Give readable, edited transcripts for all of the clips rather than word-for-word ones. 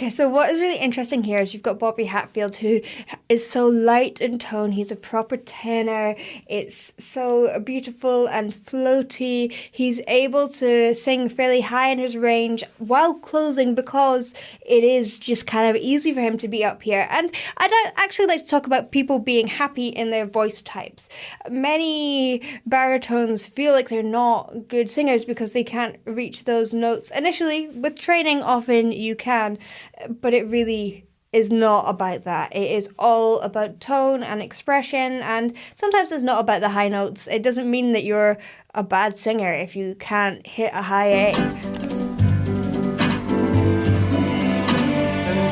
Okay, so what is really interesting here is you've got Bobby Hatfield, who is so light in tone. He's a proper tenor. It's so beautiful and floaty. He's able to sing fairly high in his range while closing because it is just kind of easy for him to be up here. And I'd actually like to talk about people being happy in their voice types. Many baritones feel like they're not good singers because they can't reach those notes. Initially, with training, often you can. But it really is not about that. It is all about tone and expression, and sometimes it's not about the high notes. It doesn't mean that you're a bad singer if you can't hit a high A.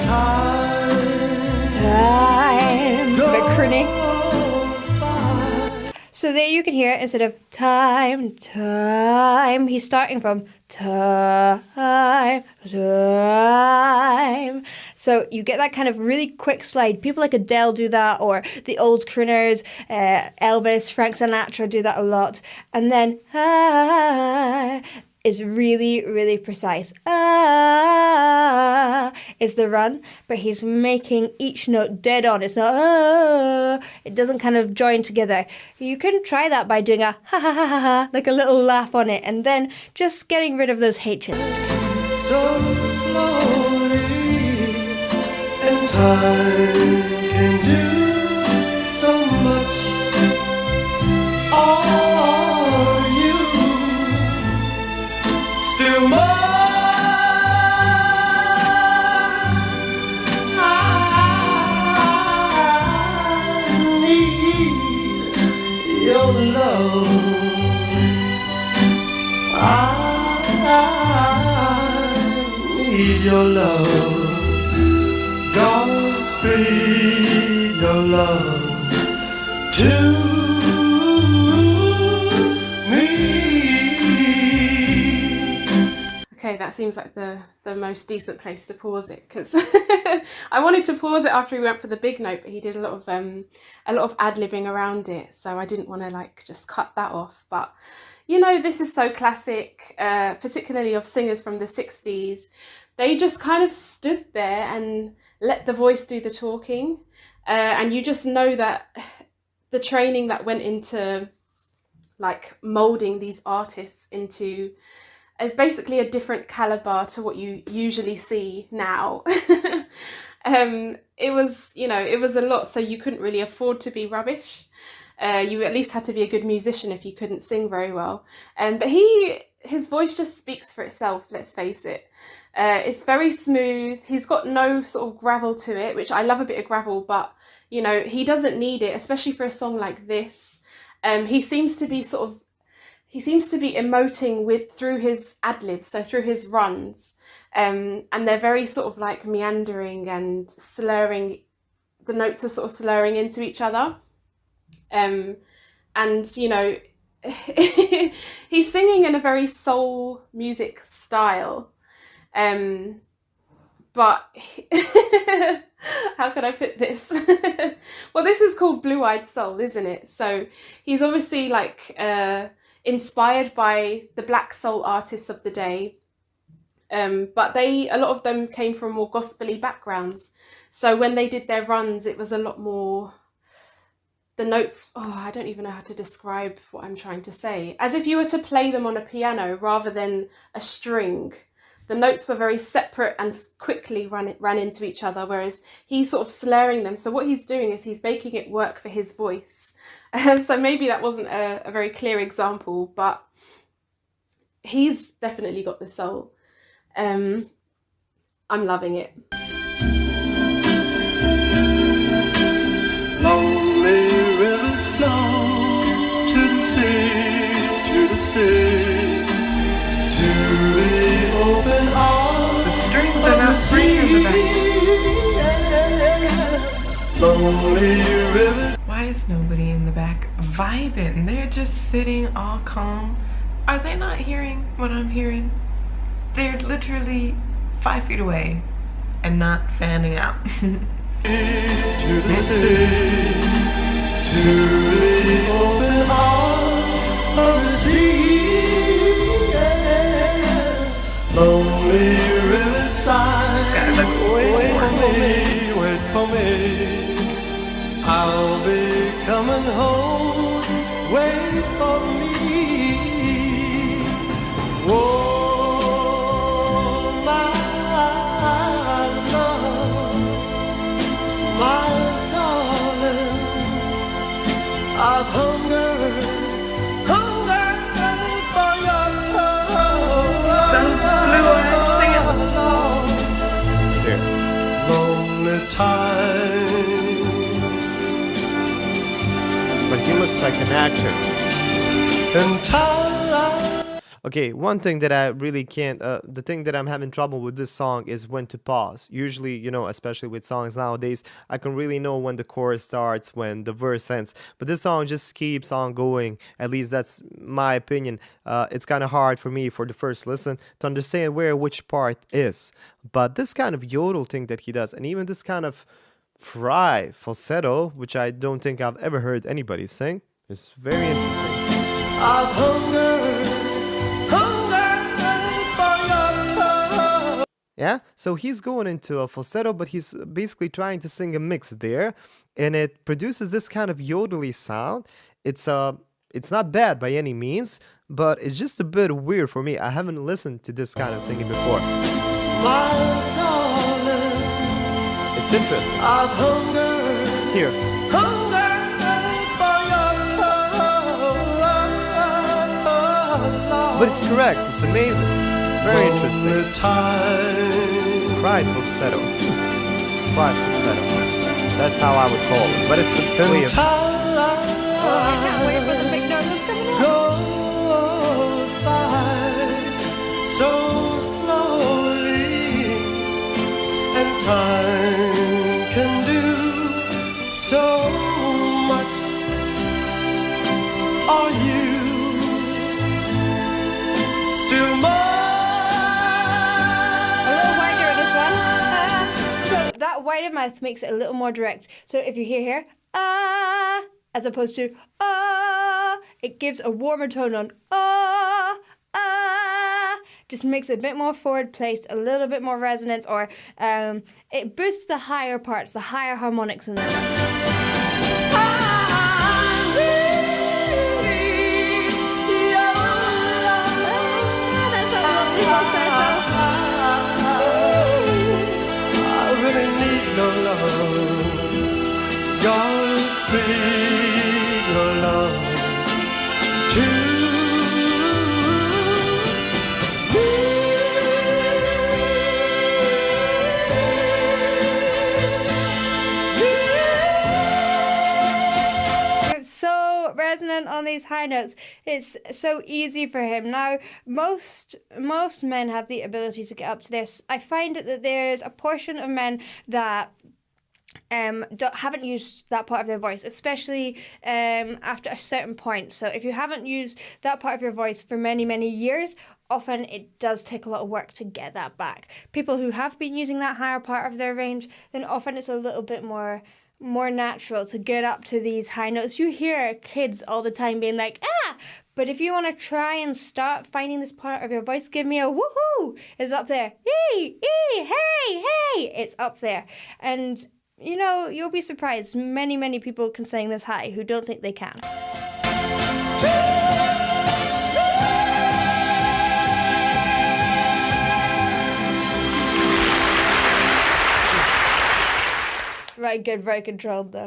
Time. Bit croony. So there you can hear it instead of time, time. He's starting from time, time. So you get that kind of really quick slide. People like Adele do that, or the old crooners, Elvis, Frank Sinatra do that a lot. And then is really, really precise. Is the run, but he's making each note dead on. It's not it doesn't kind of join together. You can try that by doing a ha ha ha ha ha, like a little laugh on it, and then just getting rid of those H's. So slowly, and time can do so much. Are you still mine? Your love, I need your love. Godspeed your love to me. Okay, that seems like the most decent place to pause it, because I wanted to pause it after he went for the big note, but he did a lot of ad-libbing around it, so I didn't want to like just cut that off. But you know, this is so classic, particularly of singers from the 60s. They just kind of stood there and let the voice do the talking, and you just know that the training that went into like molding these artists into basically a different caliber to what you usually see now. It was, you know, it was a lot, so you couldn't really afford to be rubbish. You at least had to be a good musician if you couldn't sing very well. But his voice just speaks for itself, let's face it. It's very smooth. He's got no sort of gravel to it, which I love a bit of gravel, but you know, he doesn't need it, especially for a song like this. He seems to be emoting through his ad-libs, so through his runs. And they're very sort of like meandering and slurring. The notes are sort of slurring into each other. And, you know, he's singing in a very soul music style. But how can I put this? Well, this is called Blue-Eyed Soul, isn't it? So he's obviously like inspired by the black soul artists of the day. But a lot of them came from more gospel-y backgrounds. So when they did their runs, it was a lot more, the notes, I don't even know how to describe what I'm trying to say. As if you were to play them on a piano rather than a string. The notes were very separate and quickly ran into each other, whereas he's sort of slurring them. So what he's doing is he's making it work for his voice. So maybe that wasn't a very clear example, but he's definitely got the soul. I'm loving it. Lonely rivers flow to the sea, to the open arms. The strings are not breaking the back. Lonely rivers. Why is nobody in the back vibing? They're just sitting all calm. Are they not hearing what I'm hearing? They're literally 5 feet away and not fanning out. To the sea, to the open arms of the sea. Lonely riverside, Gotta look wait for for me, wait for me. I'll be coming home, wait for me. Whoa, my love, my darling, I've hungered for your lonely time. But he looks like an actor. And time. Okay, one thing that I really can't, the thing that I'm having trouble with this song is when to pause. Usually, you know, especially with songs nowadays, I can really know when the chorus starts, when the verse ends. But this song just keeps on going. At least that's my opinion. It's kind of hard for me for the first listen to understand where which part is. But this kind of yodel thing that he does, and even this kind of fry falsetto, which I don't think I've ever heard anybody sing, is very interesting. I've hungered for your love. Yeah, so he's going into a falsetto, but he's basically trying to sing a mix there, and it produces this kind of yodely sound. It's not bad by any means, but it's just a bit weird for me. I haven't listened to this kind of singing before. My darling, It's interesting. I've hungered Here, for your love. but it's correct. It's amazing. Very interesting. Lonely time. Fried falsetto. Fried falsetto. That's how I would call it. But it's a way And of time I can't wait for the big nose coming up. goes by so slowly, and time can do so much. Are you still mine? A little wider in this one. So that wider mouth makes it a little more direct. So if you hear here, as opposed to it gives a warmer tone on just makes it a bit more forward placed, a little bit more resonance, or it boosts the higher parts, the higher harmonics in there. That's a lovely falsetto. I really need your love, your sweet love too. It's so resonant on these high notes. It's so easy for him. Now, most men have the ability to get up to this. I find that there's a portion of men that haven't used that part of their voice, especially after a certain point. So if you haven't used that part of your voice for many, many years, often it does take a lot of work to get that back. People who have been using that higher part of their range, then often it's a little bit more natural to get up to these high notes. You hear kids all the time being like, but if you want to try and start finding this part of your voice, give me a woohoo. It's up there. Hey, it's up there. And you know, you'll be surprised. Many, many people can sing this high who don't think they can. Very good, very controlled though.